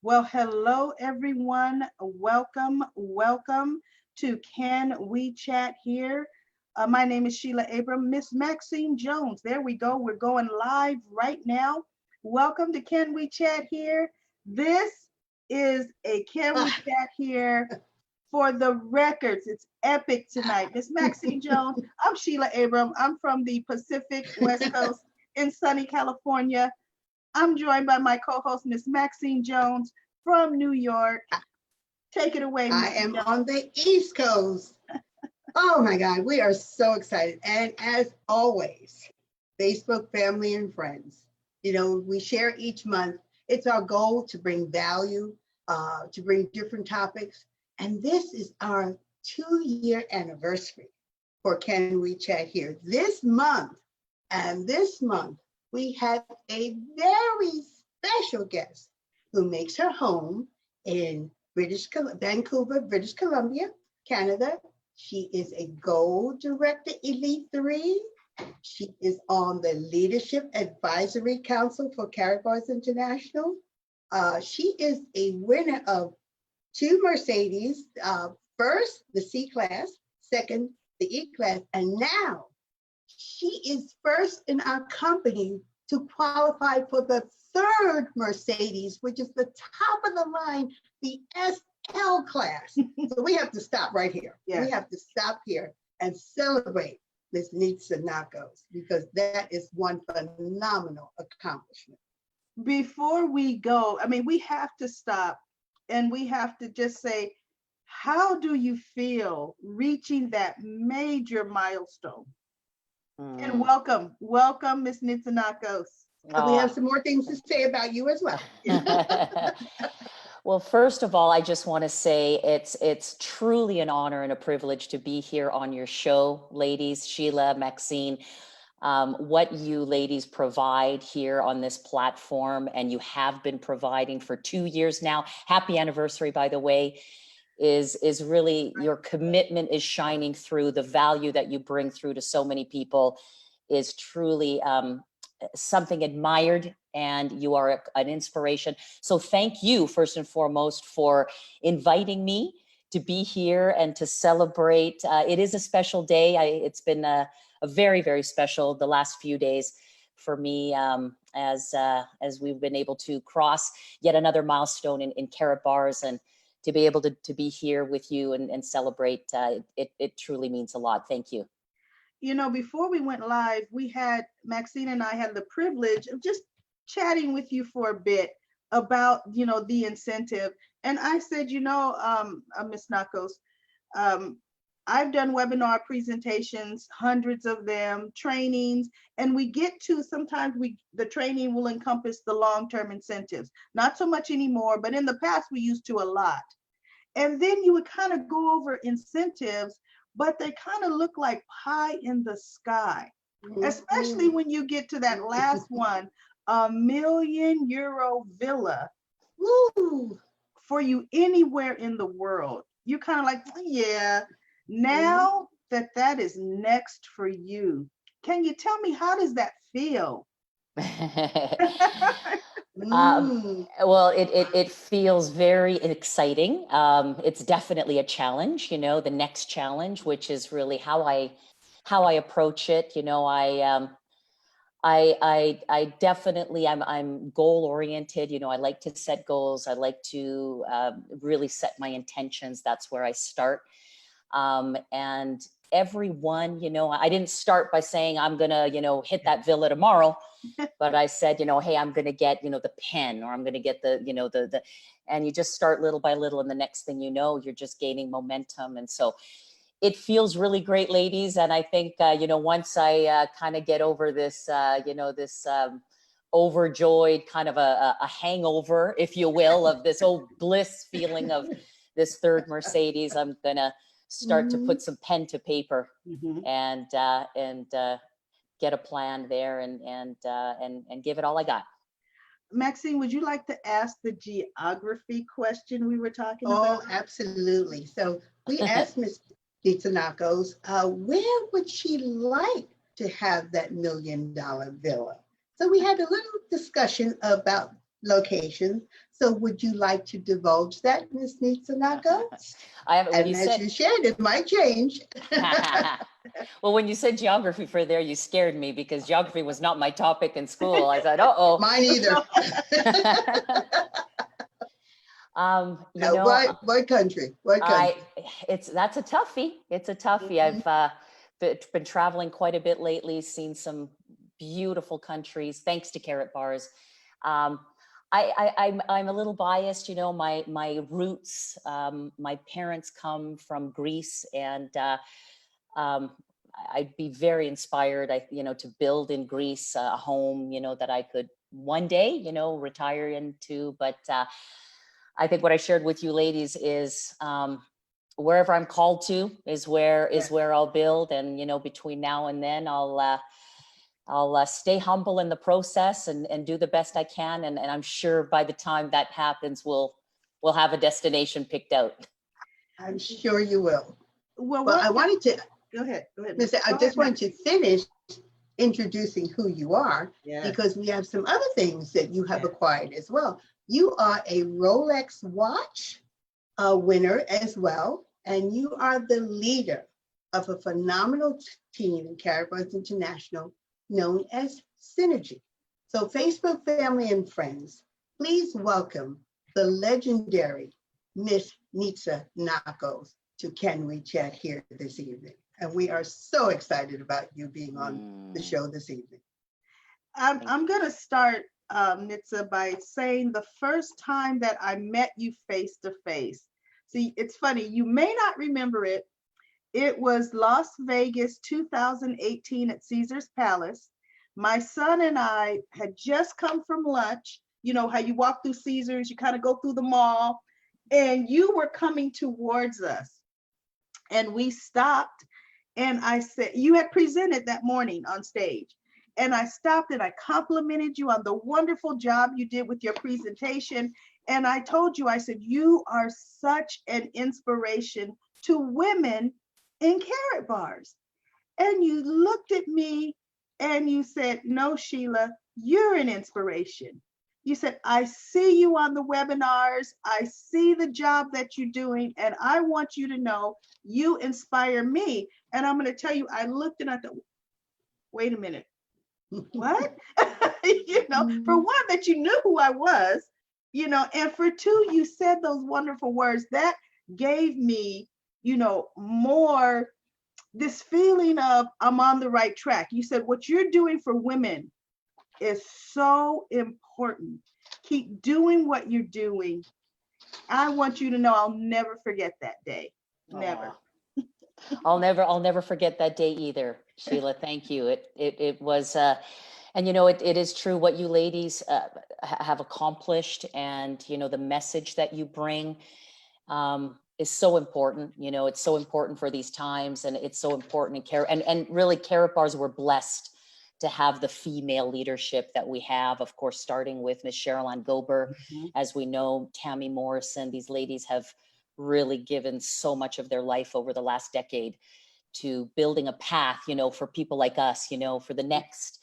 Well, hello everyone. Welcome to Can We Chat Here? My name is Sheila Abram, Miss Maxine Jones. There we go. We're going live right now. Welcome to Can We Chat Here? This is a Can We Chat Here for the records. It's epic tonight. Miss Maxine Jones, I'm Sheila Abram. I'm from the Pacific West Coast in sunny California. I'm joined by my co-host, Miss Maxine Jones from New York. Take it away, Miss I am Jones. on the East Coast. Oh my God, we are so excited. And as always, Facebook family and friends, we share each month. It's our goal to bring value, to bring different topics. And this is our 2-year anniversary for Can We Chat Here this month. And this month, we have a very special guest who makes her home in Vancouver, British Columbia, Canada. She is a Gold Director Elite 3. She is on the Leadership Advisory Council for Karatbars International. She is a winner of 2 Mercedes, first the C class, second the E class, and now she is first in our company to qualify for the 3rd Mercedes, which is the top of the line, the SL class. So we have to stop right here. Yes. We have to stop here and celebrate Miss Nitsa Nakos, because that is one phenomenal accomplishment. Before we go, we have to stop and we have to just say, how do you feel reaching that major milestone? And welcome, Miss Nitsa Nakos. And we have some more things to say about you as well. Well, first of all, I just want to say it's truly an honor and a privilege to be here on your show, ladies, Sheila, Maxine. What you ladies provide here on this platform, and you have been providing for 2 years now. Happy anniversary, by the way. Is really, your commitment is shining through. The value that you bring through to so many people is truly something admired, and you are an inspiration. So thank you first and foremost for inviting me to be here and to celebrate. It is a special day. It's been a very, very special the last few days for me, as we've been able to cross yet another milestone in Karatbars, and to be able to be here with you and celebrate. It truly means a lot. Thank you. Before we went live, Maxine and I had the privilege of just chatting with you for a bit about, the incentive. And I said, Ms. Nakos, I've done webinar presentations, hundreds of them, trainings, and we get to, sometimes the training will encompass the long-term incentives. Not so much anymore, but in the past we used to a lot. And then you would kind of go over incentives, but they kind of look like pie in the sky, especially when you get to that last one, €1 million villa. Woo, for you anywhere in the world. You kind of like, yeah, now that is next for you. Can you tell me, how does that feel? Well, it feels very exciting. It's definitely a challenge, the next challenge, which is really how I approach it. I definitely, I'm goal oriented. I like to set goals. I like to really set my intentions. That's where I start. And everyone, I didn't start by saying I'm gonna, hit that villa tomorrow, but I said, hey, I'm gonna get, the pen, or I'm gonna get the, and you just start little by little, and the next thing you know, you're just gaining momentum. And so it feels really great, ladies. And I think, once I kind of get over this, this overjoyed kind of a hangover, if you will, of this old bliss feeling of this 3rd Mercedes, I'm gonna start to put some pen to paper and get a plan there and give it all I got. Maxine, would you like to ask the geography question we were talking about? Oh, absolutely. So we asked Ms. Nitsa Nakos, where would she like to have that $1 million villa? So we had a little discussion about locations. So would you like to divulge that, Ms. Nitsa Nakos? I haven't, when And you as said, you shared, it might change. well, when you said geography for there, you scared me because geography was not my topic in school. I said, uh-oh. Mine either. You know, What country? What country? that's a toughie. It's a toughie. Mhm. I've been traveling quite a bit lately, seen some beautiful countries, thanks to Karatbars. Um, I'm a little biased, you know, my roots, my parents come from Greece, and um, I'd be very inspired, to build in Greece a home, that I could one day, retire into. But I think what I shared with you ladies is wherever I'm called to is where I'll build. And, between now and then I'll stay humble in the process and do the best I can. And I'm sure by the time that happens, we'll have a destination picked out. I'm sure you will. Well, But I wanted to, go ahead. I just wanted to finish introducing who you are, Yes. because we have some other things that you have Yes. acquired as well. You are a Rolex watch winner as well, and you are the leader of a phenomenal team in Karatbars International known as Synergy. So Facebook family and friends, please welcome the legendary Miss Nitsa Nakos to Can We Chat here this evening. And we are so excited about you being on the show this evening. I'm going to start, Nitsa, by saying the first time that I met you face to face. See, it's funny, you may not remember it. It was Las Vegas 2018 at Caesar's Palace. My son and I had just come from lunch. You know how you walk through Caesar's, you kind of go through the mall, and you were coming towards us. And we stopped, and I said, you had presented that morning on stage. And I stopped and I complimented you on the wonderful job you did with your presentation. And I told you, I said, you are such an inspiration to women in Karatbars. And you looked at me and you said, no, Sheila, you're an inspiration. You said, I see you on the webinars. I see the job that you're doing. And I want you to know you inspire me. And I'm going to tell you, I looked and I thought, wait a minute. What? For one, that you knew who I was, and for two, you said those wonderful words that gave me, more this feeling of I'm on the right track. You said what you're doing for women is so important. Keep doing what you're doing. I want you to know I'll never forget that day. Never. I'll never forget that day either, Sheila. Thank you. It was, and it is true what you ladies have accomplished, and the message that you bring is so important. It's so important for these times, and it's so important in care. And really, Karatbars, we're blessed to have the female leadership that we have. Of course, starting with Ms. Sherilyn Gober, as we know, Tammy Morrison. These ladies have really given so much of their life over the last decade to building a path, for people like us, for the next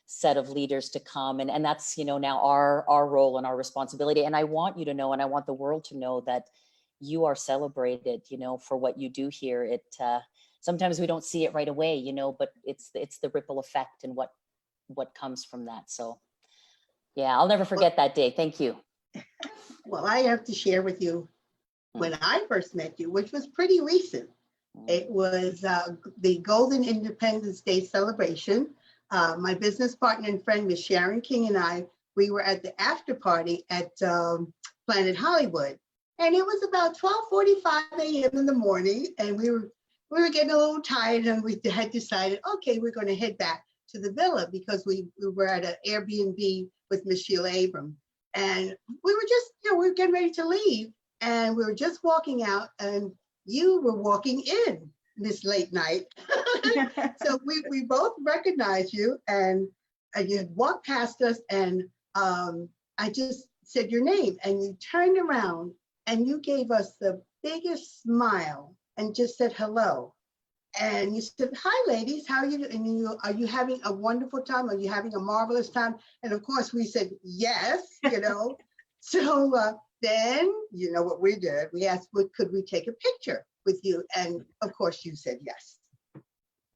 set of leaders to come. And that's, now our role and our responsibility. And I want you to know, and I want the world to know, that you are celebrated, for what you do here. It sometimes we don't see it right away, but it's the ripple effect and what comes from that. So yeah, I'll never forget that day. Thank you. Well, I have to share with you when I first met you, which was pretty recent. It was the Golden Independence Day celebration. My business partner and friend, Ms. Sharon King, and I, we were at the after party at Planet Hollywood. And it was about 12:45 a.m. in the morning, and we were getting a little tired, and we had decided, okay, we're going to head back to the villa because we were at an Airbnb with Miss Sheila Abram. And we were just, we were getting ready to leave. And we were just walking out, and you were walking in this late night. So we both recognized you, and you had walked past us, and I just said your name, and you turned around and you gave us the biggest smile and just said hello. And you said, "Hi, ladies, how are you?" And are you having a wonderful time? Are you having a marvelous time? And of course, we said yes. So then, you know what we did? We asked, could we take a picture with you? And of course, you said yes.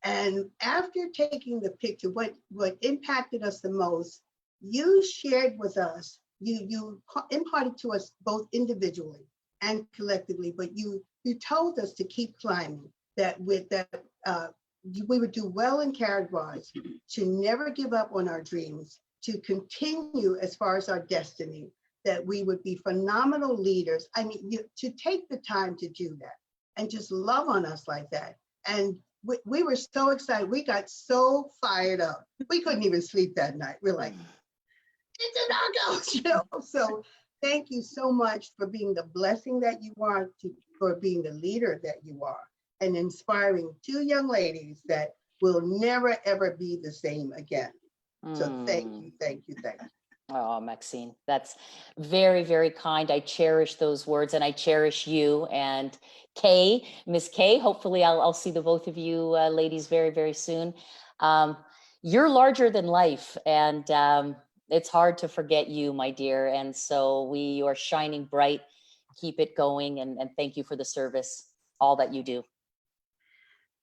And after taking the picture, what impacted us the most, you shared with us, you imparted to us both individually and collectively, but you told us to keep climbing, that we would do well in Karatbars, to never give up on our dreams, to continue as far as our destiny, that we would be phenomenal leaders. I mean, to take the time to do that and just love on us like that. And we were so excited. We got so fired up. We couldn't even sleep that night. We're like, it's a knockout. So thank you so much for being the blessing that you are, for being the leader that you are, and inspiring two young ladies that will never, ever be the same again. So thank you, thank you, thank you. Oh, Maxine, that's very, very kind. I cherish those words, and I cherish you. And Kay, Miss Kay, hopefully I'll see the both of you ladies very, very soon. You're larger than life, and it's hard to forget you, my dear. And so you are shining bright. Keep it going, and thank you for the service, all that you do.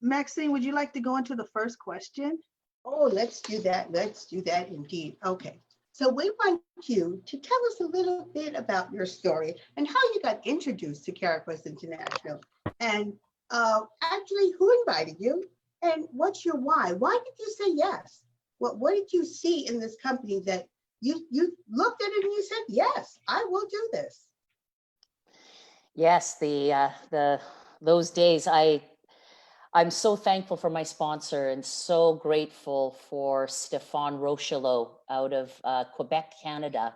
Maxine, would you like to go into the first question? Oh, let's do that. Let's do that indeed. Okay. So we want you to tell us a little bit about your story and how you got introduced to Karatbars International, and actually who invited you, and what's your why? Why did you say yes? What did you see in this company that you looked at it and you said, yes, I will do this? Yes, those days I'm so thankful for my sponsor and so grateful for Stéphane Rochelot out of Quebec, Canada,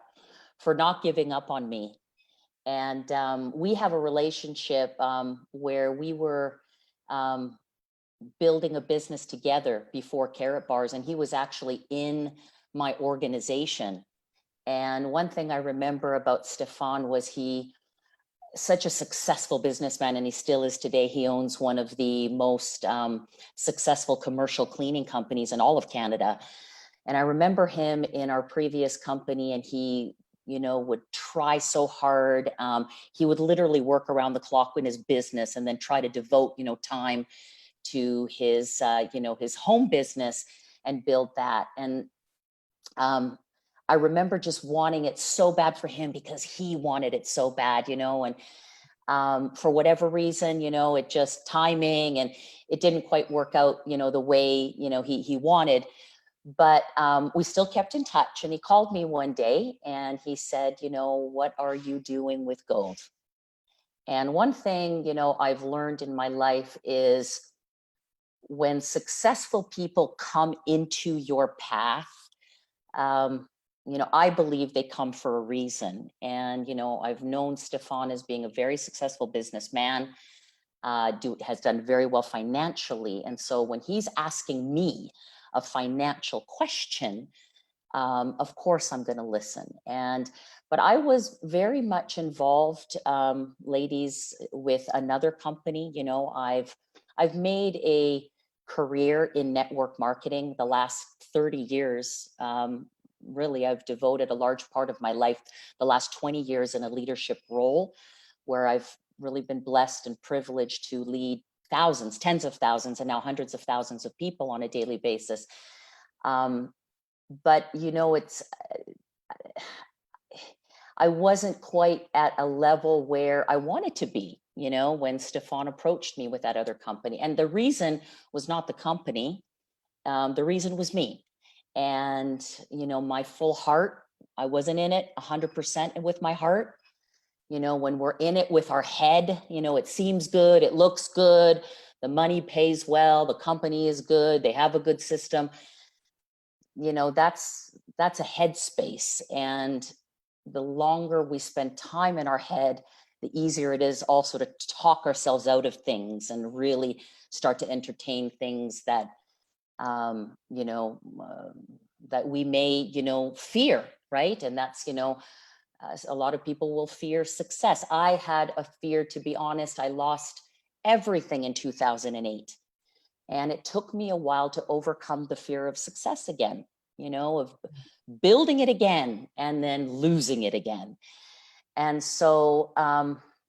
for not giving up on me. And we have a relationship where we were building a business together before Karatbars, and he was actually in my organization. And one thing I remember about Stéphane was such a successful businessman, and he still is today. He owns one of the most successful commercial cleaning companies in all of Canada. And I remember him in our previous company, and he, would try so hard. He would literally work around the clock in his business and then try to devote, time to his, his home business and build that. And I remember just wanting it so bad for him because he wanted it so bad, and for whatever reason, it just timing, and it didn't quite work out, the way, he wanted. But we still kept in touch, and he called me one day and he said, what are you doing with gold? And one thing, I've learned in my life is when successful people come into your path, I believe they come for a reason. And, I've known Stéphane as being a very successful businessman, has done very well financially. And so when he's asking me a financial question, of course I'm going to listen. But I was very much involved, ladies, with another company. I've made a career in network marketing the last 30 years. Really, I've devoted a large part of my life, the last 20 years, in a leadership role where I've really been blessed and privileged to lead thousands, tens of thousands, and now hundreds of thousands of people on a daily basis. But, I wasn't quite at a level where I wanted to be, when Stéphane approached me with that other company. And the reason was not the company. The reason was me. And, my full heart, I wasn't in it 100% with my heart. When we're in it with our head, it seems good, it looks good, the money pays well, the company is good, they have a good system. That's a headspace. And the longer we spend time in our head, the easier it is also to talk ourselves out of things and really start to entertain things that that we may, fear, right? And that's, a lot of people will fear success. I had a fear, to be honest. I lost everything in 2008. And it took me a while to overcome the fear of success again, of building it again and then losing it again. And so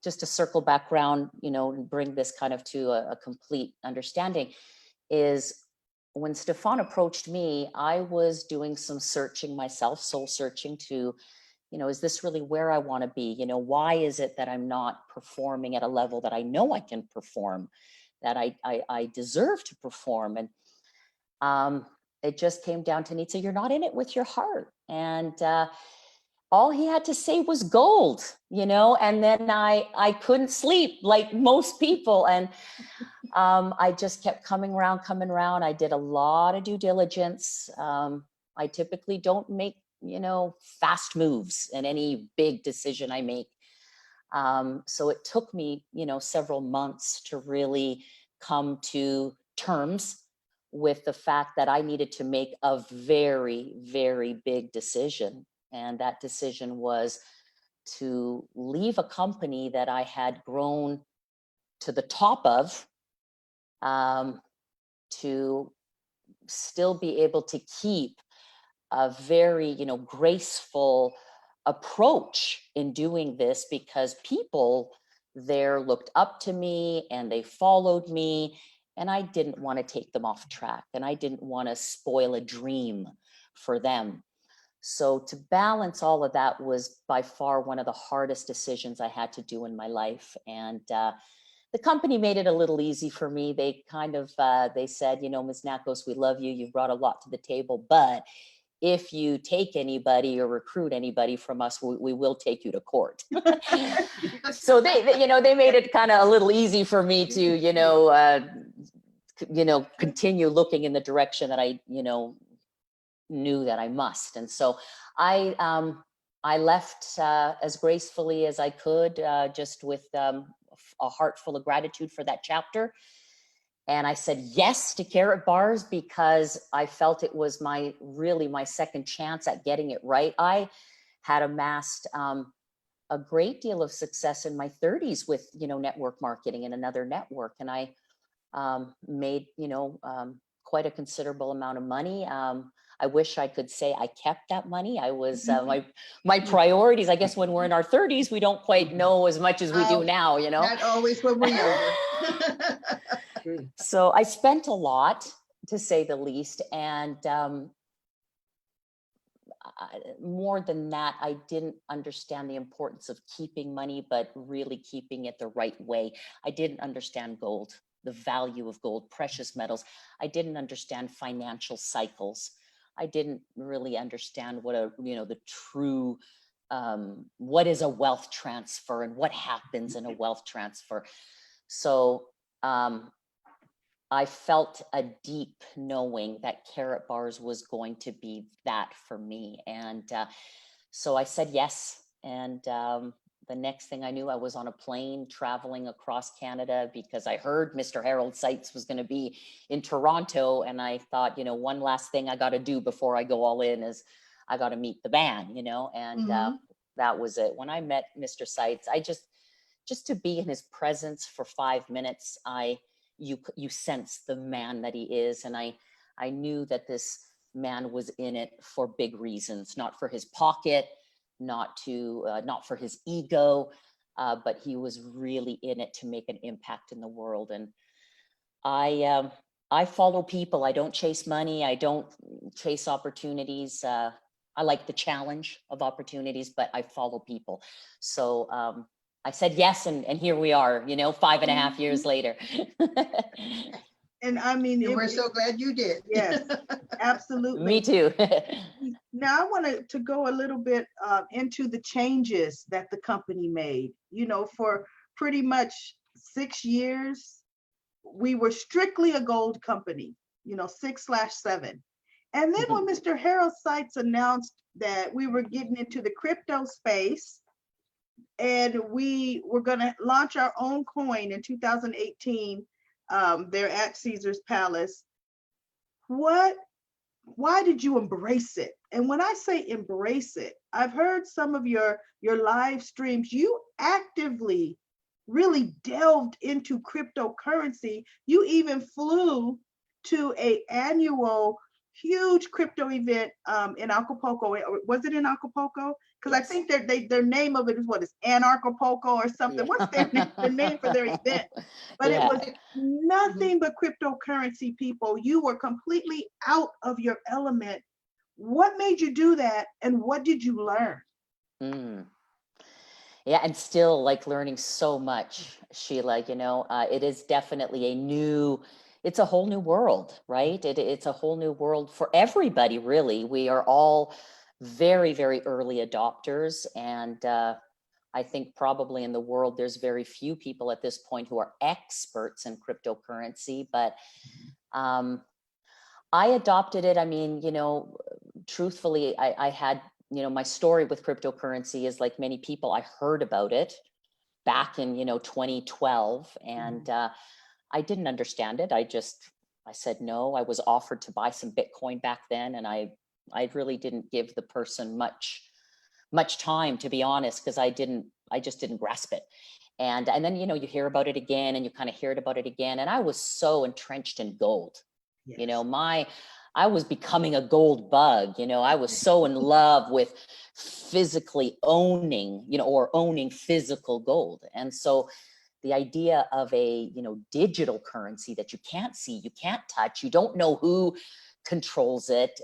just to circle back around, and bring this kind of to a complete understanding, is when Stefan approached me, I was doing some searching myself, soul searching to, is this really where I want to be? Why is it that I'm not performing at a level that I know I can perform, that I deserve to perform? And it just came down to Nitsa, you're not in it with your heart. And all he had to say was gold, and then I couldn't sleep like most people. And I just kept coming around. I did a lot of due diligence. I typically don't make, fast moves in any big decision I make. So it took me, several months to really come to terms with the fact that I needed to make a very, very big decision. And that decision was to leave a company that I had grown to the top of, to still be able to keep a very, graceful approach in doing this, because people there looked up to me and they followed me, and I didn't want to take them off track, and I didn't want to spoil a dream for them. So to balance all of that was by far one of the hardest decisions I had to do in my life. And the company made it a little easy for me. They kind of, they said, Ms. Nakos, we love you. You've brought a lot to the table, but if you take anybody or recruit anybody from us, we will take you to court. So they made it kind of a little easy for me to, continue looking in the direction that I, knew that I must. And so I left as gracefully as I could, just with a heart full of gratitude for that chapter. And I said yes to Karatbars because I felt it was really my second chance at getting it right. I had amassed a great deal of success in my 30s with, network marketing in another network. And I made, quite a considerable amount of money. I wish I could say I kept that money. I was my priorities. I guess when we're in our 30s, we don't quite know as much as we do now, Not always when we're younger. So I spent a lot, to say the least. And more than that, I didn't understand the importance of keeping money, but really keeping it the right way. I didn't understand gold, the value of gold, precious metals. I didn't understand financial cycles. I didn't really understand what the true, what is a wealth transfer and what happens in a wealth transfer. So I felt a deep knowing that Karatbars was going to be that for me. And so I said yes. And the next thing I knew, I was on a plane traveling across Canada because I heard Mr. Harold Seitz was going to be in Toronto. And I thought, one last thing I got to do before I go all in is I got to meet the band, and that was it. When I met Mr. Seitz, I just to be in his presence for 5 minutes, you sense the man that he is. And I knew that this man was in it for big reasons, not for his pocket, not for his ego, but he was really in it to make an impact in the world. And I follow people. I don't chase money. I don't chase opportunities. I like the challenge of opportunities, but I follow people. So I said yes, and here we are, 5.5 years later. And I mean, we're so glad you did. Yes, absolutely. Me too. Now I want to go a little bit into the changes that the company made. For pretty much 6 years, we were strictly a gold company, 6/7. And then when Mr. Harold Seitz announced that we were getting into the crypto space, and we were going to launch our own coin in 2018, there at Caesar's Palace. Why did you embrace it? And when I say embrace it, I've heard some of your live streams. You actively really delved into cryptocurrency. You even flew to a annual huge crypto event in Acapulco. Was it in Acapulco? Because I Yes. think their name of it is what is Anarchapulco or something. Yeah. What's the name for their event? But it Yeah. was nothing but cryptocurrency people. You were completely out of your element. What made you do that, and what did you learn? Mm. Yeah, and still like learning so much, Sheila, it is definitely it's a whole new world, right? It's a whole new world for everybody, really. We are all very, very early adopters. And I think probably in the world, there's very few people at this point who are experts in cryptocurrency, but um, I adopted it. I mean, truthfully, I had, my story with cryptocurrency is like many people, I heard about it back in 2012, and I didn't understand it. I said no. I was offered to buy some Bitcoin back then, and I really didn't give the person much time, to be honest, because I just didn't grasp it. And then you hear about it again, and you kind of hear about it again, and I was so entrenched in gold. Yes. I was becoming a gold bug. I was so in love with physically owning, or owning physical gold. And so the idea of a, digital currency that you can't see, you can't touch, you don't know who controls it.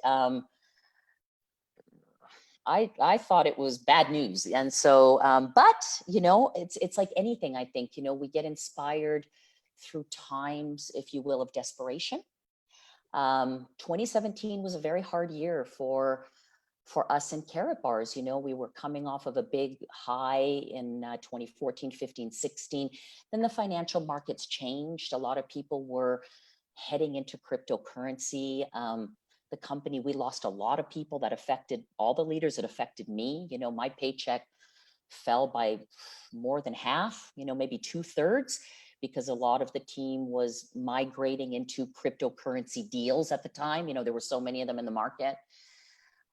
I thought it was bad news. And so, but it's like anything. I think, we get inspired through times, if you will, of desperation. 2017 was a very hard year for us in Karatbars. We were coming off of a big high in 2014, 15, 16. Then the financial markets changed. A lot of people were heading into cryptocurrency. The company, we lost a lot of people. That affected all the leaders. That affected me. My paycheck fell by more than half, maybe 2/3, because a lot of the team was migrating into cryptocurrency deals at the time. There were so many of them in the market,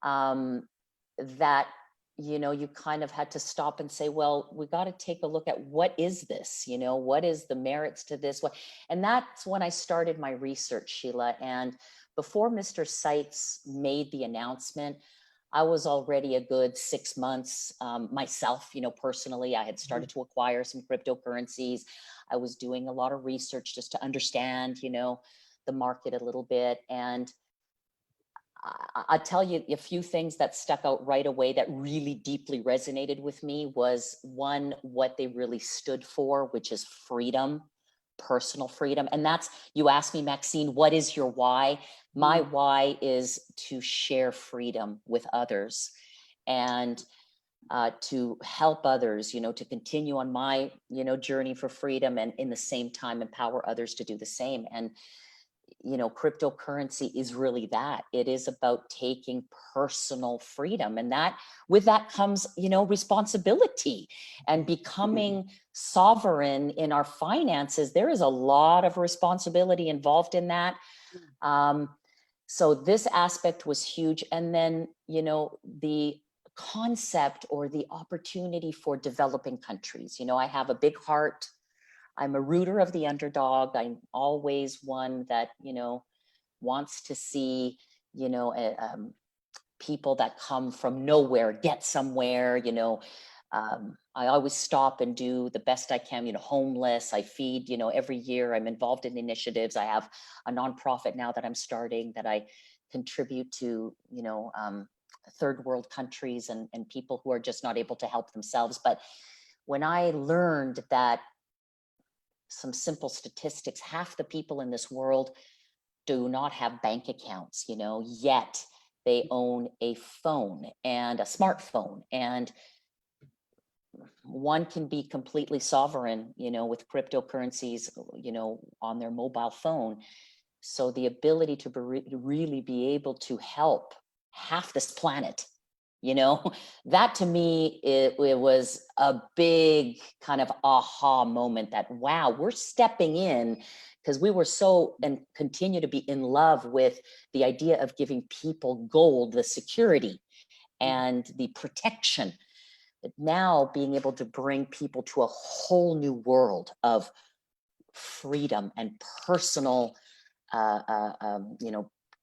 that you kind of had to stop and say, well, we got to take a look at what is this, what is the merits to this. And that's when I started my research, Sheila. And before Mr. Seitz made the announcement, I was already a good 6 months myself, personally. I had started to acquire some cryptocurrencies. I was doing a lot of research just to understand, the market a little bit. And I'll tell you a few things that stuck out right away that really deeply resonated with me. Was one, what they really stood for, which is freedom, personal freedom. And that's, you asked me, Maxine, what is your why? My why is to share freedom with others, and to help others, to continue on my, journey for freedom, and in the same time empower others to do the same. And cryptocurrency is really that. It is about taking personal freedom, and that, with that comes, responsibility, and becoming sovereign in our finances. There is a lot of responsibility involved in that. So this aspect was huge. And then, the concept or the opportunity for developing countries. I have a big heart. I'm a rooter of the underdog. I'm always one that, wants to see, people that come from nowhere get somewhere. I always stop and do the best I can. Homeless, I feed, every year. I'm involved in initiatives. I have a nonprofit now that I'm starting, that I contribute to, third world countries, and people who are just not able to help themselves. But when I learned that, some simple statistics, half the people in this world do not have bank accounts, yet they own a phone, and a smartphone, and one can be completely sovereign, with cryptocurrencies, on their mobile phone. So the ability to really be able to help half this planet, that to me, it was a big kind of aha moment, that, wow, we're stepping in, because we were so, and continue to be in love with the idea of giving people gold, the security and the protection. But now being able to bring people to a whole new world of freedom and personal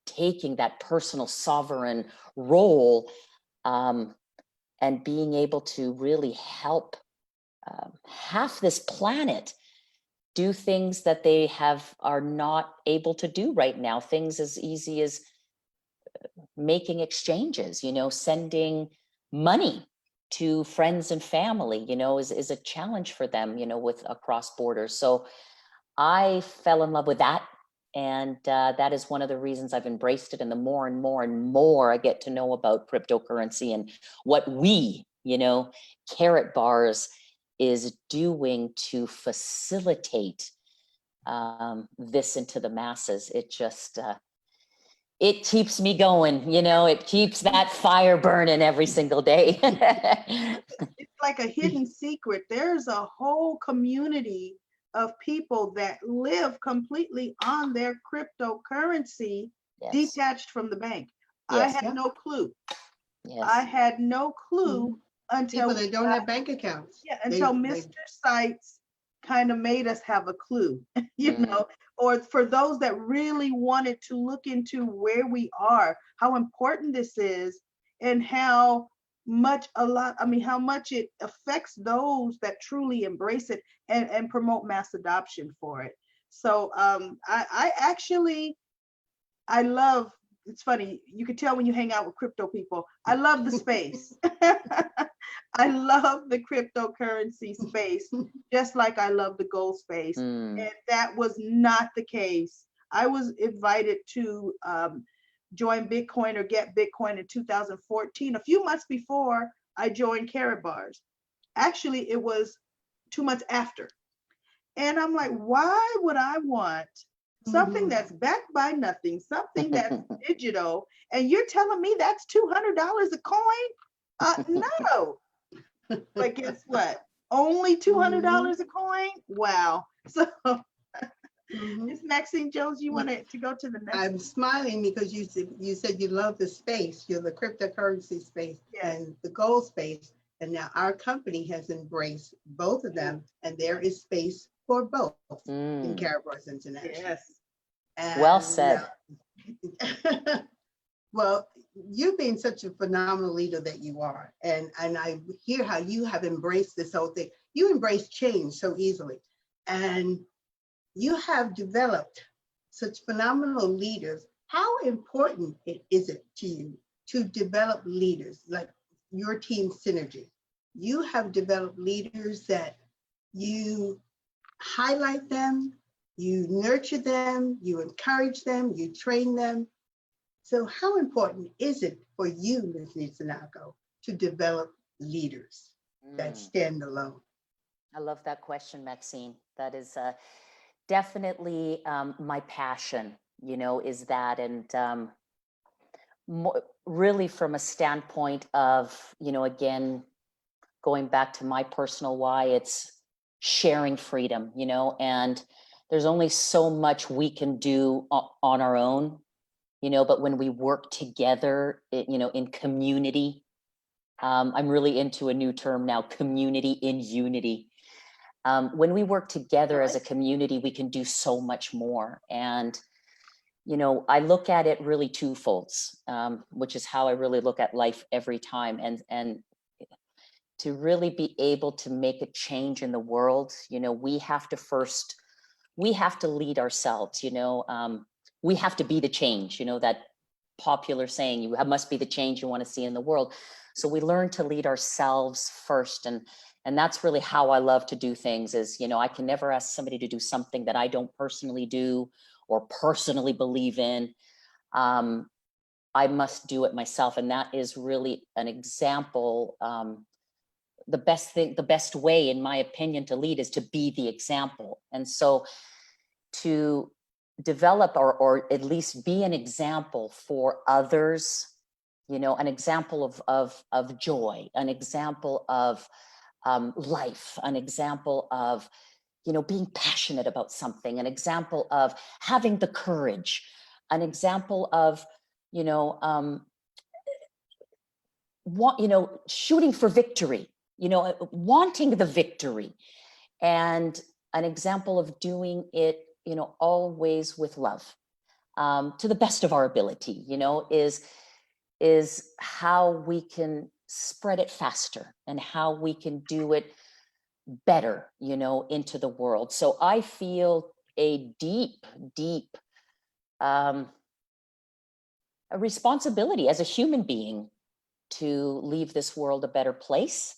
taking that personal sovereign role, and being able to really help half this planet do things that they are not able to do right now. Things as easy as making exchanges, sending money to friends and family, is a challenge for them, with across borders. So I fell in love with that. And that is one of the reasons I've embraced it. And the more and more and more I get to know about cryptocurrency and what we, Karatbars is doing to facilitate this into the masses, it just, it keeps me going, it keeps that fire burning every single day. It's like a hidden secret. There's a whole community of people that live completely on their cryptocurrency, Yes. detached from the bank. Yes. I had no clue. Yes. I had no clue until people that don't have bank accounts. Yeah, until Mr. Sites kind of made us have a clue, or for those that really wanted to look into where we are, how important this is, and how much it affects those that truly embrace it and promote mass adoption for it. So I actually, I love, it's funny, you can tell when you hang out with crypto people, I love the space. I love the cryptocurrency space, just like I love the gold space. And that was not the case. I was invited to join Bitcoin or get Bitcoin in 2014, a few months before I joined Karatbars. Actually, it was 2 months after. And I'm like, why would I want something that's backed by nothing, something that's digital, and you're telling me that's $200 a coin? No. But guess what? Only $200 a coin? Wow. So Miss Maxine Jones, you wanted to go to the next? I'm smiling because you said you love the space. You're the cryptocurrency space and the gold space. And now our company has embraced both of them, and there is space for both in Karatbars International. Yes. And, well said. well, you being such a phenomenal leader that you are, and I hear how you have embraced this whole thing. You embrace change so easily, and you have developed such phenomenal leaders. How important is it to you to develop leaders like your team synergy? You have developed leaders that you highlight them, you nurture them, you encourage them, you train them. So how important is it for you, Ms. Nitsa Nakos, to develop leaders that stand alone? I love that question, Maxine. That is definitely my passion, is that. And really from a standpoint of, again, going back to my personal why, it's sharing freedom, and there's only so much we can do on our own, but when we work together, in community, I'm really into a new term now, community in unity. When we work together as a community, we can do so much more. And, I look at it really twofolds, which is how I really look at life every time. And to really be able to make a change in the world, we have to lead ourselves, we have to be the change, that popular saying, you must be the change you want to see in the world. So we learn to lead ourselves first. And that's really how I love to do things is, I can never ask somebody to do something that I don't personally do or personally believe in. I must do it myself. And that is really an example. The best way, in my opinion, to lead is to be the example. And so to develop or at least be an example for others, an example of joy, an example of life, an example of, being passionate about something, an example of having the courage, an example of, shooting for victory, wanting the victory, and an example of doing it, always with love, to the best of our ability, is how we can spread it faster and how we can do it better, into the world. So I feel a deep, deep a responsibility as a human being to leave this world a better place.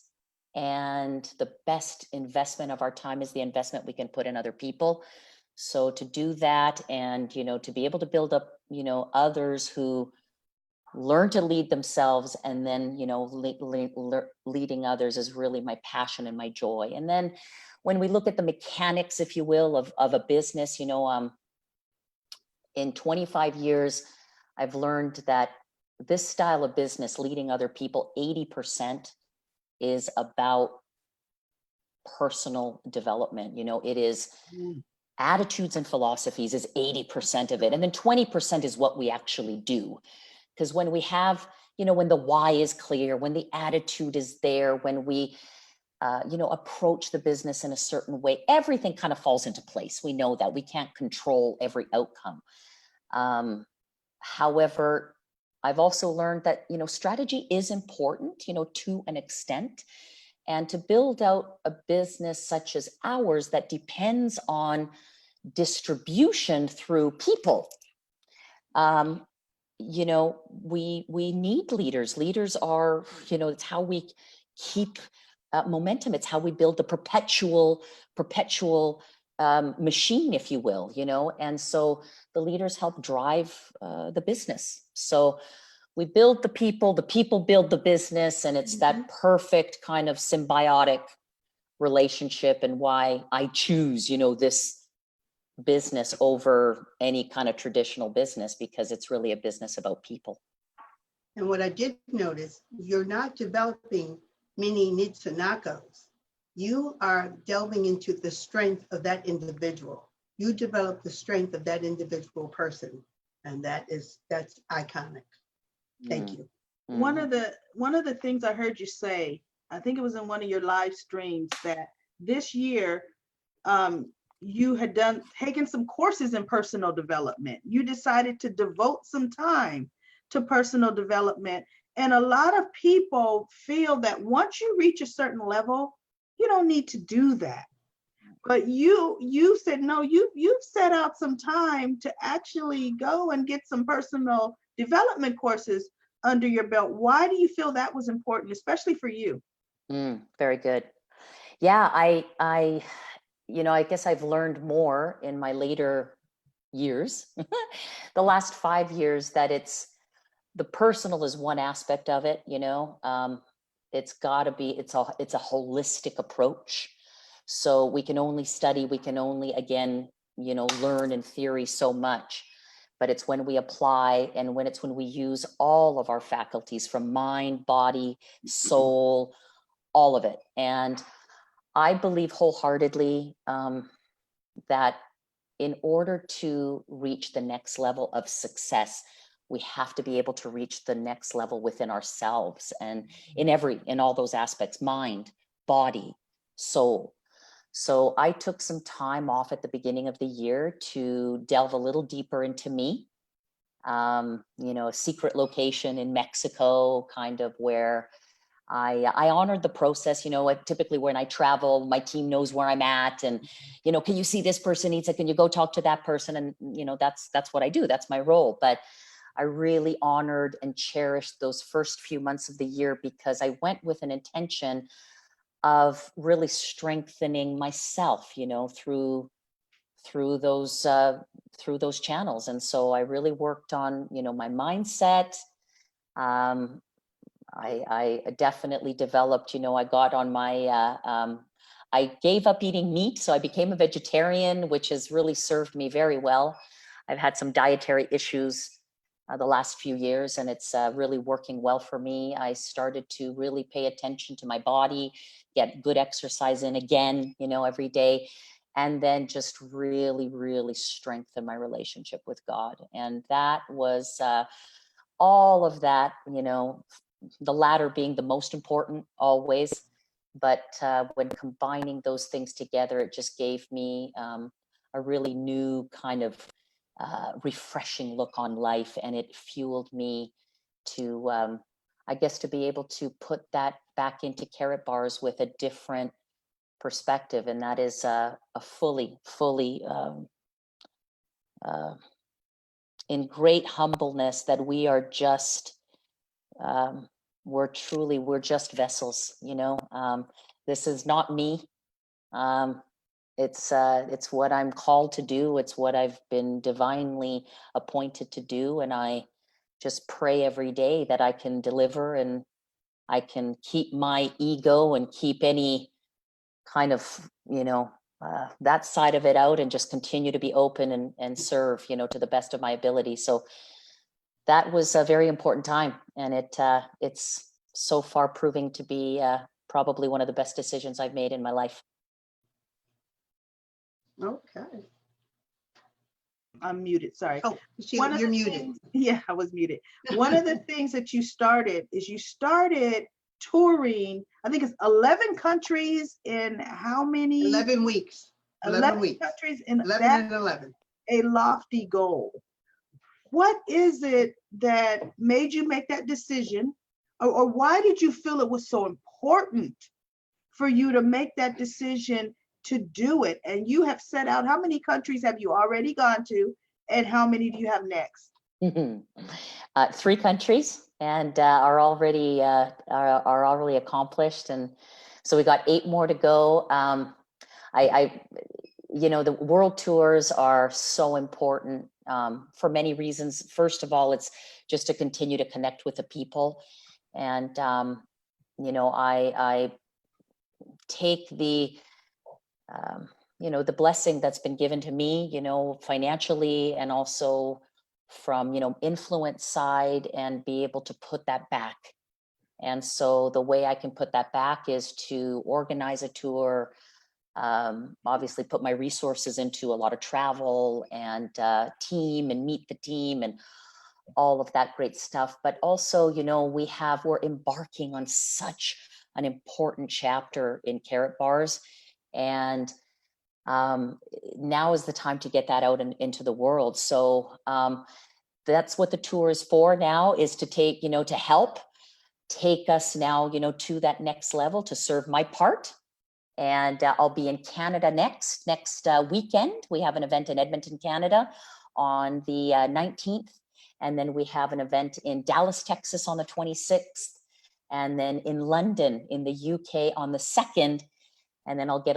And the best investment of our time is the investment we can put in other people. So to do that and, to be able to build up, others who learn to lead themselves and then, leading others is really my passion and my joy. And then when we look at the mechanics, if you will, of a business, in 25 years, I've learned that this style of business, leading other people, 80% is about personal development. It is attitudes and philosophies is 80% of it. And then 20% is what we actually do. Because when we have, when the why is clear, when the attitude is there, when we, approach the business in a certain way, everything kind of falls into place. We know that we can't control every outcome. However, I've also learned that, strategy is important, to an extent. And to build out a business such as ours that depends on distribution through people, we need leaders. Leaders are, it's how we keep momentum. It's how we build the perpetual machine, if you will, and so the leaders help drive the business. So we build the people build the business, and it's that perfect kind of symbiotic relationship, and why I choose, this business over any kind of traditional business, because it's really a business about people. And what I did notice, you're not developing mini Nitsa Nakos. You are delving into the strength of that individual. You develop the strength of that individual person. And that's iconic. Thank you. One of the things I heard you say, I think it was in one of your live streams, that this year you had taken some courses in personal development. You decided to devote some time to personal development. And a lot of people feel that once you reach a certain level, you don't need to do that. But you said, no, you've set out some time to actually go and get some personal development courses under your belt. Why do you feel that was important, especially for you? Very good. Yeah, I guess I've learned more in my later years, the last 5 years, that it's the personal is one aspect of it. It's got to be, it's a holistic approach. So we can only study, we can only, again, learn in theory so much, but it's when we apply, and when we use all of our faculties, from mind, body, soul, all of it. And I believe wholeheartedly that in order to reach the next level of success, we have to be able to reach the next level within ourselves, and in all those aspects: mind, body, soul. So I took some time off at the beginning of the year to delve a little deeper into me. A secret location in Mexico, kind of where I honored the process. Typically when I travel, my team knows where I'm at, and, can you see this person needs it? Can you go talk to that person? And, that's what I do. That's my role. But I really honored and cherished those first few months of the year, because I went with an intention of really strengthening myself, through those channels. And so I really worked on, my mindset. I definitely developed, I got on my, I gave up eating meat. So I became a vegetarian, which has really served me very well. I've had some dietary issues the last few years, and it's really working well for me. I started to really pay attention to my body, get good exercise in again, every day, and then just really, really strengthen my relationship with God. And that was all of that, the latter being the most important always. But when combining those things together, it just gave me a really new kind of refreshing look on life, and it fueled me to, I guess, to be able to put that back into Karatbars with a different perspective, and that is a fully in great humbleness that we are just, we're just vessels, you know. This is not me. It's what I'm called to do. It's what I've been divinely appointed to do, and I just pray every day that I can deliver and I can keep my ego and keep any kind of, that side of it out, and just continue to be open and serve, to the best of my ability. So that was a very important time, and it's so far proving to be probably one of the best decisions I've made in my life. Okay. I'm muted, sorry. Oh, One of you're the muted. things- yeah, I was muted. One of the things that you started touring, I think it's 11 countries in how many? 11 weeks. 11 weeks. countries, and 11 that's and 11. a lofty goal. What is it that made you make that decision? Or why did you feel it was so important for you to make that decision to do it? And you have set out, how many countries have you already gone to, and how many do you have next? 3 countries, and are already accomplished, and so we got 8 more to go. The world tours are so important for many reasons. First of all, it's just to continue to connect with the people, and I take the the blessing that's been given to me, financially, and also from, influence side, and be able to put that back. And so the way I can put that back is to organize a tour, obviously put my resources into a lot of travel and team, and meet the team and all of that great stuff. But also, we're embarking on such an important chapter in Karatbars, and now is the time to get that out into the world. So that's what the tour is for now, is to take, to help take us now, to that next level, to serve my part. And I'll be in Canada next weekend. We have an event in Edmonton, Canada on the 19th. And then we have an event in Dallas, Texas on the 26th. And then in London in the UK on the 2nd. And then I'll get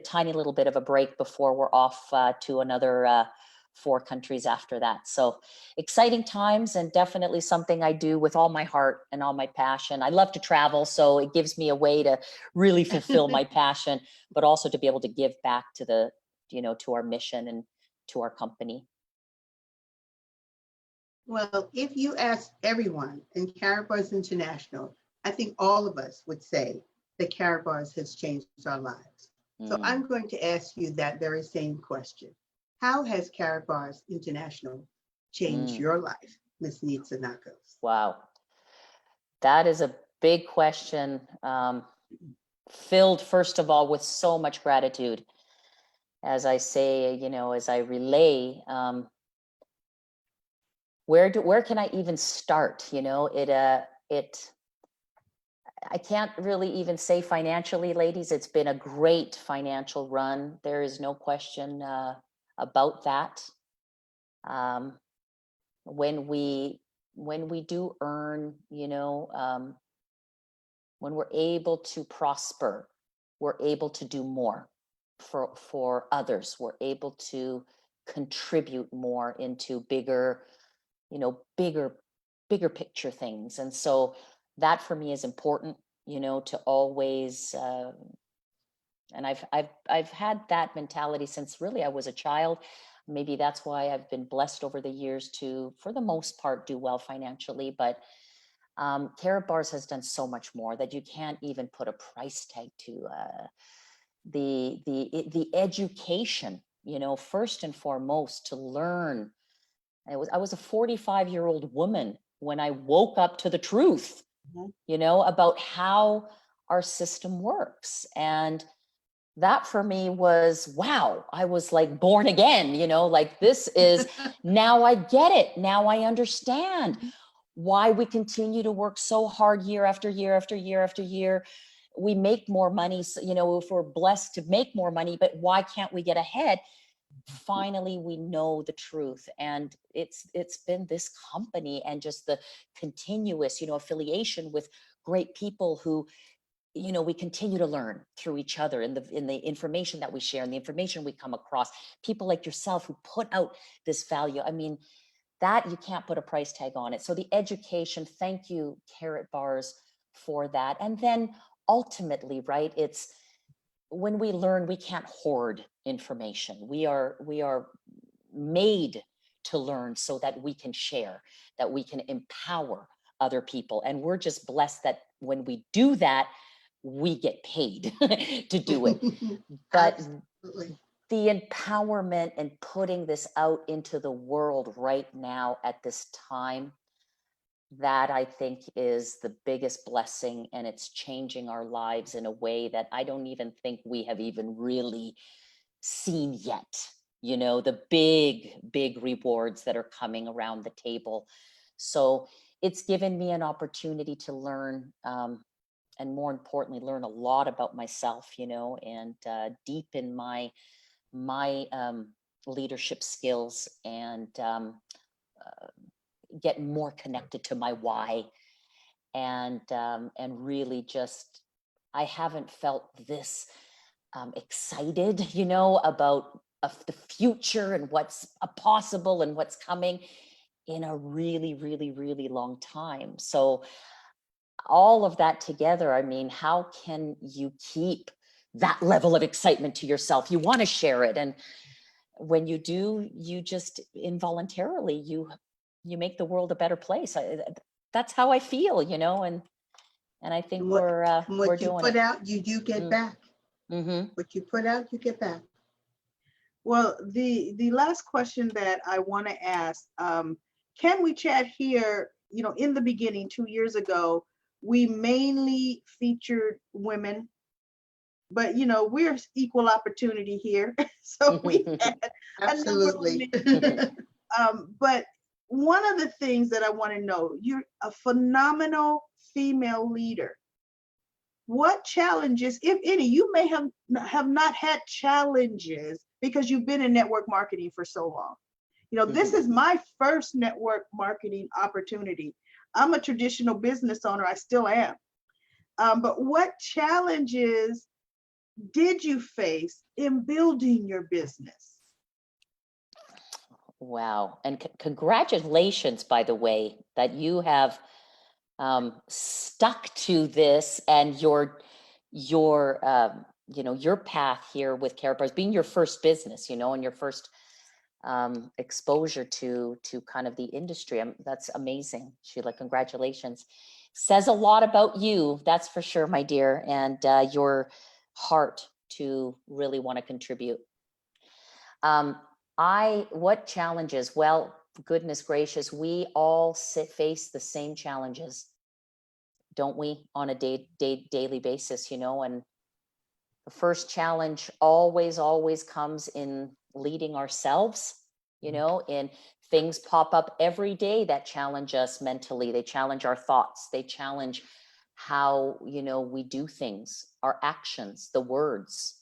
tiny little bit of a break before we're off to another 4 countries after that. So exciting times, and definitely something I do with all my heart and all my passion. I love to travel, so it gives me a way to really fulfill my passion, but also to be able to give back to to our mission and to our company. Well, if you ask everyone in Karatbars International, I think all of us would say that Karatbars has changed our lives. So I'm going to ask you that very same question. How has Karatbars International changed your life, Ms. Nitsa Nakos? Wow. That is a big question, filled, first of all, with so much gratitude. As I say, as I relay, where can I even start? I can't really even say financially, ladies. It's been a great financial run. There is no question about that. When we do earn, when we're able to prosper, we're able to do more for others. We're able to contribute more into bigger picture things. And so that for me is important, to always, and I've had that mentality since really I was a child. Maybe that's why I've been blessed over the years to, for the most part, do well financially. But Karatbars has done so much more that you can't even put a price tag to. The education, first and foremost, to learn. I was a 45-year-old woman when I woke up to the truth, about how our system works. And that for me was, wow, I was like born again, like this is, now I get it. Now I understand why we continue to work so hard year after year after year after year. We make more money, so, if we're blessed to make more money, but why can't we get ahead? Finally, we know the truth. And it's been this company and just the continuous, affiliation with great people who, we continue to learn through each other in the information that we share and the information we come across. People like yourself who put out this value. I mean, that you can't put a price tag on it. So the education, thank you, Karatbars, for that. And then ultimately, right, it's when we learn, we can't hoard information. We are made to learn so that we can share, that we can empower other people. And we're just blessed that when we do that, we get paid to do it. But Absolutely. the empowerment and putting this out into the world right now at this time, that I think is the biggest blessing, and it's changing our lives in a way that I don't even think we have even really seen yet. The big rewards that are coming around the table. So it's given me an opportunity to learn, and more importantly, learn a lot about myself, and deepen my leadership skills, and get more connected to my why, and really just, I haven't felt this excited, about the future and what's possible and what's coming in a really, really, really long time. So all of that together, I mean, how can you keep that level of excitement to yourself? You want to share it, and when you do, you just involuntarily you make the world a better place. That's how I feel, and I think And we're what you doing put it. out, you do get back. Mm-hmm. What you put out, you get back. Well, the last question that I want to ask, can we chat here? In the beginning, 2 years ago, we mainly featured women, but we're equal opportunity here, so we had a number of Absolutely. men. But one of the things that I want to know, you're a phenomenal female leader. What challenges, if any, you may have not had challenges because you've been in network marketing for so long. This is my first network marketing opportunity. I'm a traditional business owner. I still am. But what challenges did you face in building your business? Wow. And congratulations, by the way, that you have stuck to this, and your path here with Karatbars being your first business, and your first exposure to kind of the industry. That's amazing, Sheila. Congratulations. Says a lot about you, that's for sure, my dear, and your heart to really want to contribute. What challenges? Well, goodness gracious, we all face the same challenges, don't we, on a daily basis, and the first challenge always comes in leading ourselves, and things pop up every day that challenge us mentally. They challenge our thoughts. They challenge how, we do things, our actions, the words.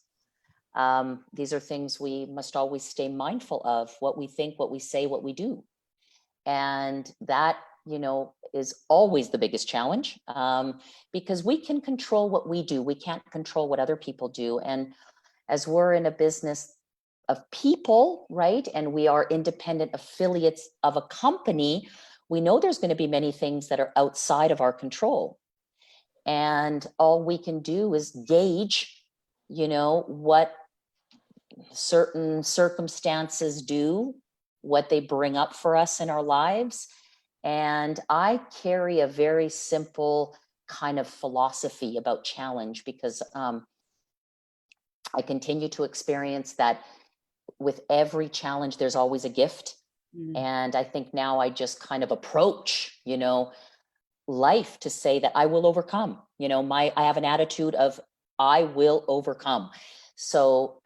These are things we must always stay mindful of: what we think, what we say, what we do. And that, is always the biggest challenge, because we can control what we do. We can't control what other people do. And as we're in a business of people, right, and we are independent affiliates of a company, we know there's going to be many things that are outside of our control. And all we can do is gauge, what certain circumstances do, what they bring up for us in our lives. And I carry a very simple kind of philosophy about challenge, because I continue to experience that with every challenge, there's always a gift. And I think now I just kind of approach, life to say that I will overcome. I have an attitude of I will overcome. So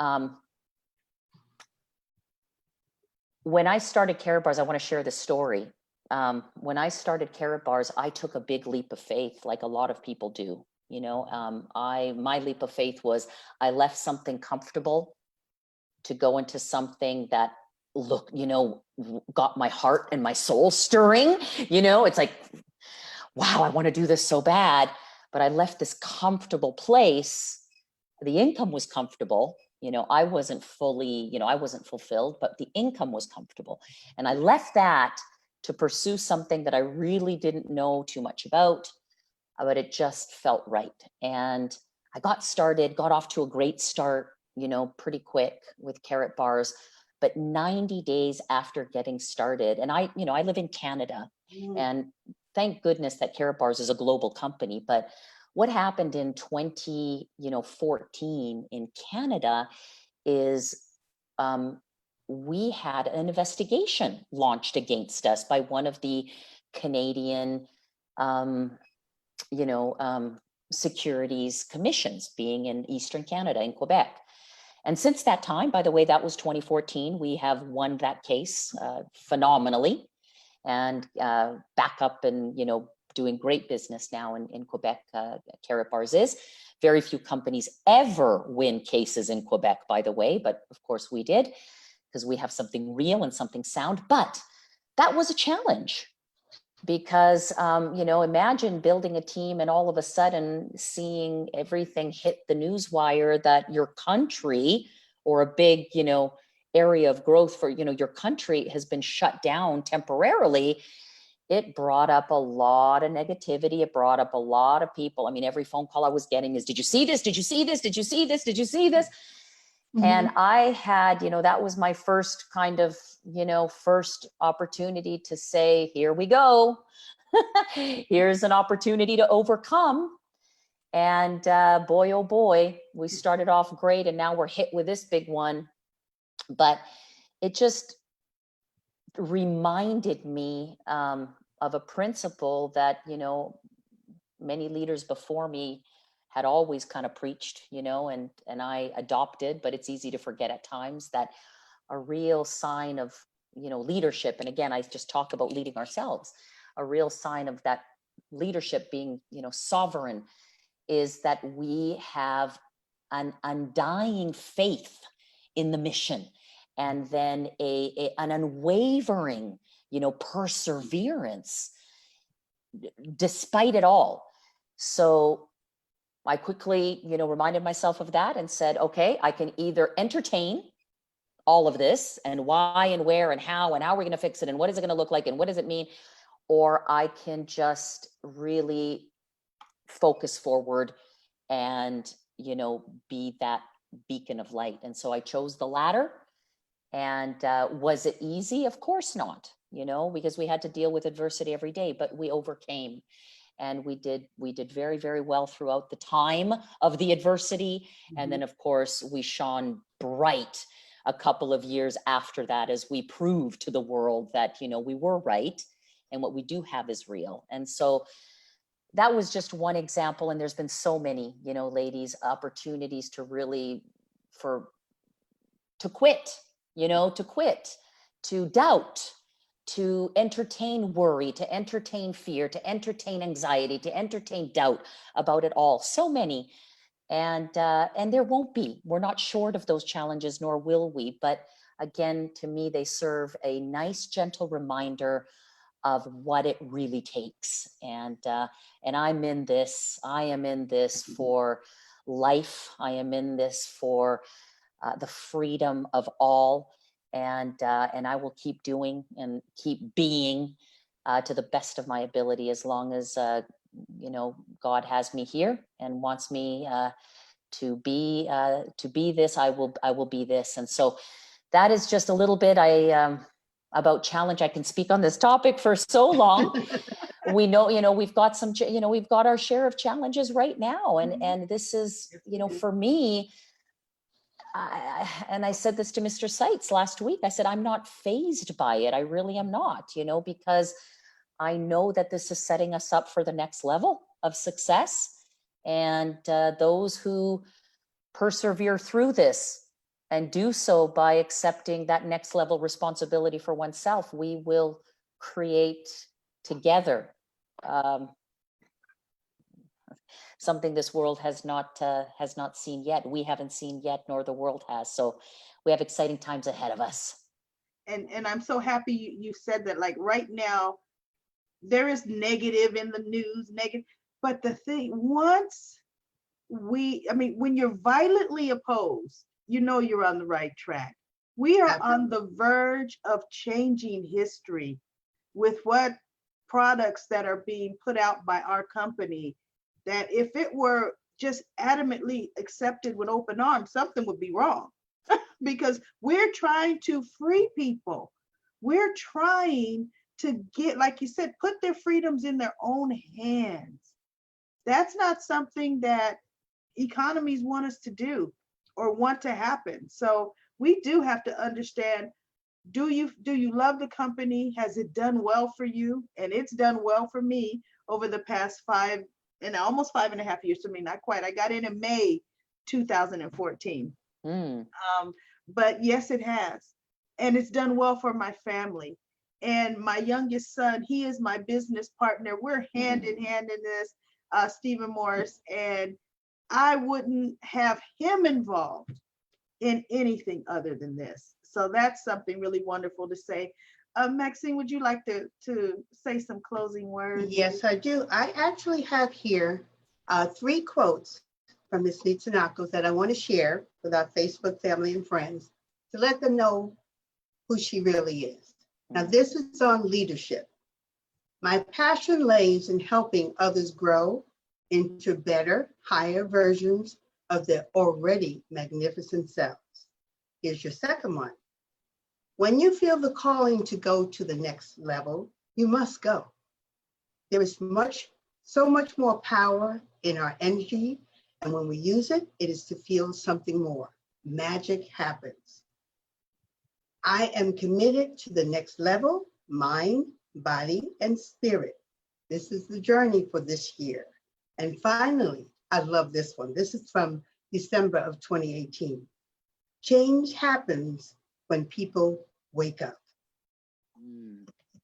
when I started Karatbars, I want to share this story. When I started Karatbars, I took a big leap of faith, like a lot of people do. You know, my leap of faith was I left something comfortable to go into something that got my heart and my soul stirring. You know, it's like, wow, I want to do this so bad, but I left this comfortable place. The income was comfortable. You know, I wasn't fulfilled, but the income was comfortable. And I left that to pursue something that I really didn't know too much about, but it just felt right. And I got off to a great start, pretty quick with Karatbars. But 90 days after getting started, and I live in Canada, and thank goodness that Karatbars is a global company. But what happened in 2014 in Canada is we had an investigation launched against us by one of the Canadian securities commissions, being in Eastern Canada, in Quebec. And since that time, by the way, that was 2014, we have won that case phenomenally, and back up and, doing great business now in Quebec. Karatbars is. Very few companies ever win cases in Quebec, by the way, but of course we did, because we have something real and something sound. But that was a challenge, because imagine building a team and all of a sudden seeing everything hit the news wire that your country, or a big area of growth for your country, has been shut down temporarily. It brought up a lot of negativity. It brought up a lot of people. I mean, every phone call I was getting is, did you see this? Did you see this? Did you see this? Did you see this? And I had, that was my first kind of, first opportunity to say, here we go. Here's an opportunity to overcome. And boy, oh boy, we started off great, and now we're hit with this big one. But it just reminded me of a principle that, many leaders before me had always kind of preached, and I adopted, but it's easy to forget at times, that a real sign of, leadership. And again, I just talk about leading ourselves. A real sign of that leadership being, sovereign, is that we have an undying faith in the mission, and then an unwavering, perseverance despite it all. So I quickly, reminded myself of that and said, okay, I can either entertain all of this, and why and where and how are we going to fix it, and what is it going to look like, and what does it mean, or I can just really focus forward and, be that beacon of light. And so I chose the latter. And was it easy? Of course not, because we had to deal with adversity every day, but we overcame. And we did very, very well throughout the time of the adversity. And then, of course, we shone bright a couple of years after that, as we proved to the world that, we were right, and what we do have is real. And so that was just one example. And there's been so many, ladies, opportunities to really, to quit, to doubt, to entertain worry, to entertain fear, to entertain anxiety, to entertain doubt about it all. So many. And there won't be. We're not short of those challenges, nor will we. But again, to me, they serve a nice, gentle reminder of what it really takes. And I am in this for life. I am in this for the freedom of all. And I will keep doing and keep being to the best of my ability, as long as God has me here and wants me to be this. I will be this. And so that is just a little bit about challenge. I can speak on this topic for so long. We know, we've got we've got our share of challenges right now, and this is, for me. And I said this to Mr. Seitz last week. I said, I'm not fazed by it. I really am not, because I know that this is setting us up for the next level of success. And those who persevere through this and do so by accepting that next level responsibility for oneself. We will create together something this world has not seen yet. We haven't seen yet, nor the world has. So we have exciting times ahead of us. And I'm so happy you said that. Like right now, there is negative in the news, negative. But the thing, once when you're violently opposed, you know you're on the right track. We are on the verge of changing history with what products that are being put out by our company, that if it were just adamantly accepted with open arms, something would be wrong. Because we're trying to free people. We're trying to get, like you said, put their freedoms in their own hands. That's not something that economies want us to do or want to happen. So we do have to understand, do you love the company? Has it done well for you? And it's done well for me over the past almost 5.5 years. To me, not quite. I got in May 2014. But yes, it has. And it's done well for my family. And my youngest son, he is my business partner. We're hand in hand in this, Stephen Morris. And I wouldn't have him involved in anything other than this. So that's something really wonderful to say. Maxine, would you like to say some closing words? Yes, I do. I actually have here 3 quotes from Ms. Nitsa Nakos that I want to share with our Facebook family and friends to let them know who she really is. Now, this is on leadership. My passion lays in helping others grow into better, higher versions of their already magnificent selves. Here's your second one. When you feel the calling to go to the next level, you must go. There is so much more power in our energy, and when we use it, it is to feel something more. Magic happens. I am committed to the next level, mind, body, and spirit. This is the journey for this year. And finally, I love this one. This is from December of 2018. Change happens when people wake up.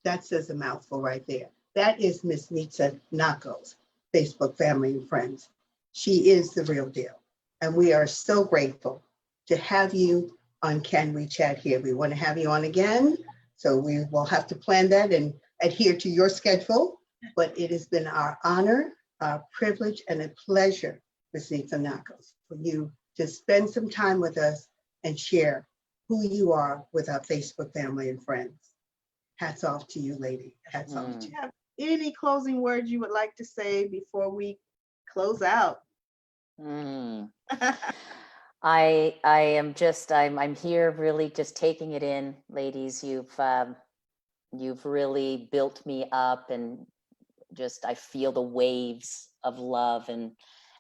That says a mouthful right there. That is Miss Nitsa Nakos, Facebook family and friends. She is the real deal. And we are so grateful to have you on Can We Chat here. We want to have you on again. So we will have to plan that and adhere to your schedule. But it has been our honor, our privilege, and a pleasure, Ms. Nitsa Nakos, for you to spend some time with us and share who you are with our Facebook family and friends. Hats off to you, lady. Hats off to you. Have any closing words you would like to say before we close out? I'm here really just taking it in, ladies. You've really built me up, and just I feel the waves of love and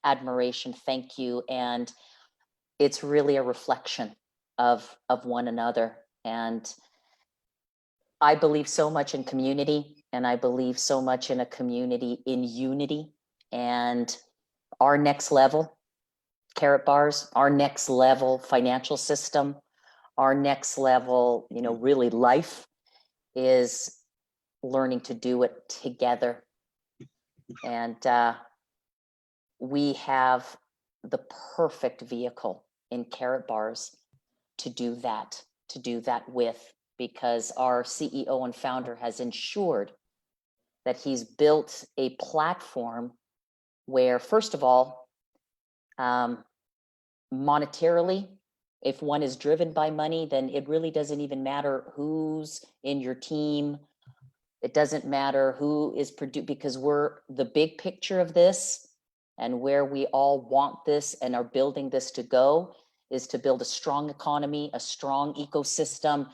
admiration. Thank you. And it's really a reflection of one another. And I believe so much in community, and I believe so much in a community in unity. And our next level, Karatbars, our next level financial system, our next level, really life is learning to do it together. And we have the perfect vehicle in Karatbars to do that with, because our CEO and founder has ensured that he's built a platform where, first of all, monetarily, if one is driven by money, then it really doesn't even matter who's in your team. It doesn't matter who is produced, because we're the big picture of this, and where we all want this and are building this to go is to build a strong economy, a strong ecosystem,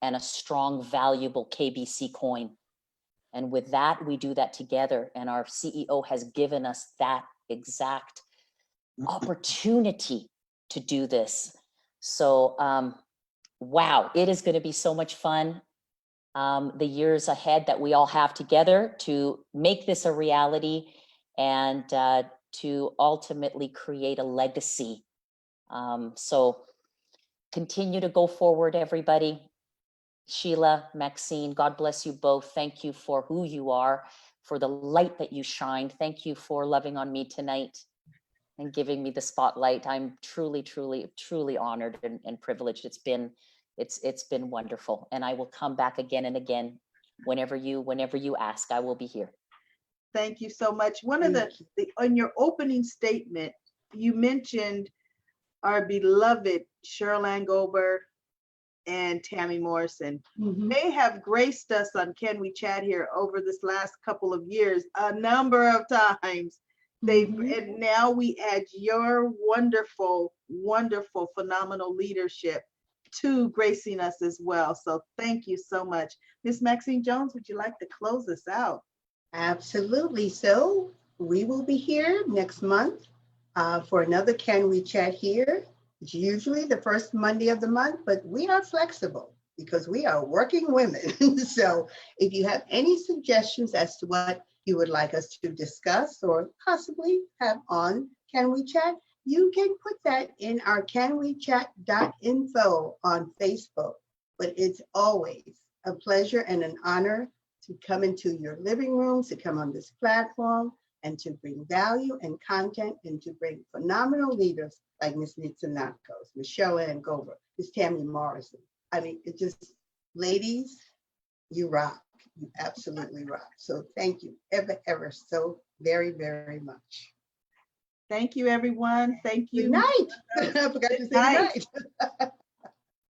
and a strong, valuable KBC coin. And with that, we do that together. And our CEO has given us that exact opportunity to do this. So, wow, it is going to be so much fun. The years ahead that we all have together to make this a reality, and to ultimately create a legacy So continue to go forward, everybody. Sheila, Maxine, God bless you both. Thank you for who you are, for the light that you shine. Thank you for loving on me tonight and giving me the spotlight. I'm truly, truly, truly honored and privileged. It's been wonderful. And I will come back again and again. Whenever you ask, I will be here. Thank you so much. One of the on your opening statement, you mentioned our beloved Sherlan Gober and Tammy Morrison. They have graced us on Can We Chat here over this last couple of years a number of times. And now we add your wonderful, wonderful, phenomenal leadership to gracing us as well. So thank you so much. Miss Maxine Jones, would you like to close us out? Absolutely. So we will be here next month for another Can We Chat here. It's usually the first Monday of the month, but we are flexible because we are working women. So if you have any suggestions as to what you would like us to discuss or possibly have on Can We Chat, you can put that in our canwechat.info on Facebook. But it's always a pleasure and an honor to come into your living room, to come on this platform, and to bring value and content, and to bring phenomenal leaders like Miss Nitsa Nakos, Miss Sherlan Gober, Miss Tammy Morrison. I mean, it just, ladies, you rock. You absolutely rock. So thank you ever so very, very much. Thank you, everyone. Thank you. Good night. I forgot to say good night.